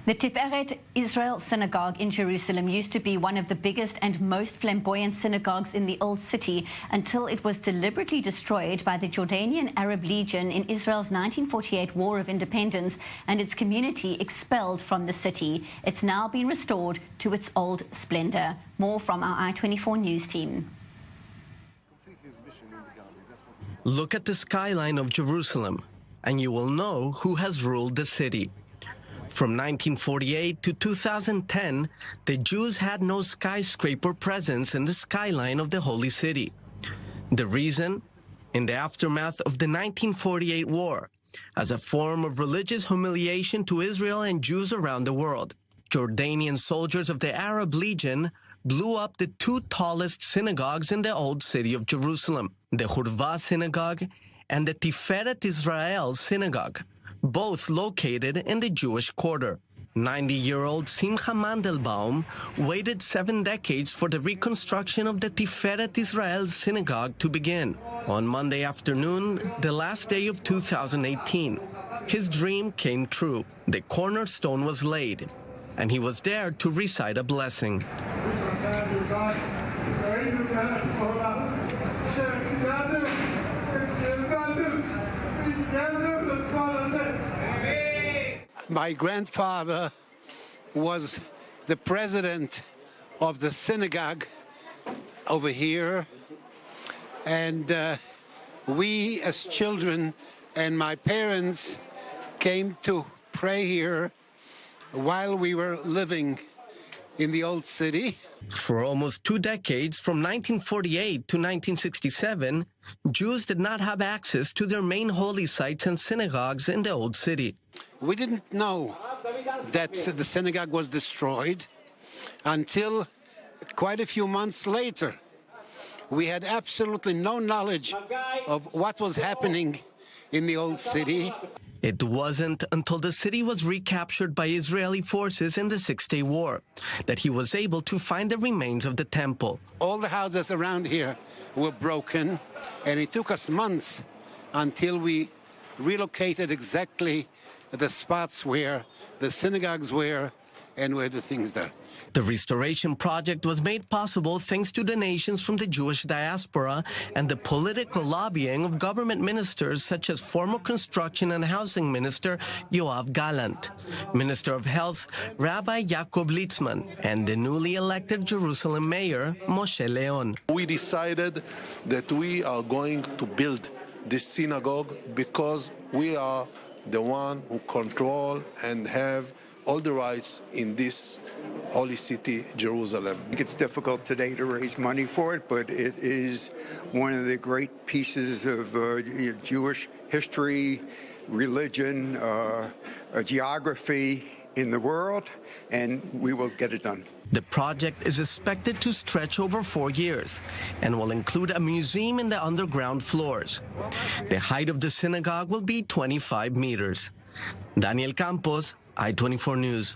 The Tiferet Israel Synagogue in Jerusalem used to be one of the biggest and most flamboyant synagogues in the Old City until it was deliberately destroyed by the Jordanian Arab Legion in Israel's 1948 War of Independence and its community expelled from the city. It's now been restored to its old splendor. More from our I-24 News team. Look at the skyline of Jerusalem, and you will know who has ruled the city. From 1948 to 2010, the Jews had no skyscraper presence in the skyline of the Holy City. The reason? In the aftermath of the 1948 war, as a form of religious humiliation to Israel and Jews around the world, Jordanian soldiers of the Arab Legion blew up the two tallest synagogues in the old city of Jerusalem, the Hurva Synagogue and the Tiferet Israel Synagogue, both located in the Jewish quarter. 90-year-old Simcha Mandelbaum waited 7 decades for the reconstruction of the Tiferet Israel Synagogue to begin. On Monday afternoon, the last day of 2018, his dream came true. The cornerstone was laid, and he was there to recite a blessing. My grandfather was the president of the synagogue over here, and we as children and my parents came to pray here while we were living in the old city. For almost 2 decades, from 1948 to 1967, Jews did not have access to their main holy sites and synagogues in the old city. We didn't know that the synagogue was destroyed until quite a few months later. We had absolutely no knowledge of what was happening in the old city. It wasn't until the city was recaptured by Israeli forces in the Six-Day War that he was able to find the remains of the temple. All the houses around here were broken, and it took us months until we relocated exactly the spots where the synagogues were and where the things are. The restoration project was made possible thanks to donations from the Jewish diaspora and the political lobbying of government ministers such as former Construction and Housing Minister Yoav Gallant, Minister of Health Rabbi Yaakov Litzman, and the newly elected Jerusalem Mayor Moshe Leon. We decided that we are going to build this synagogue because we are the one who control and have all the rights in this holy city, Jerusalem. I think it's difficult today to raise money for it, but it is one of the great pieces of Jewish history, religion, geography in the world, and we will get it done. The project is expected to stretch over 4 years and will include a museum in the underground floors. The height of the synagogue will be 25 meters. Daniel Campos, I-24 News.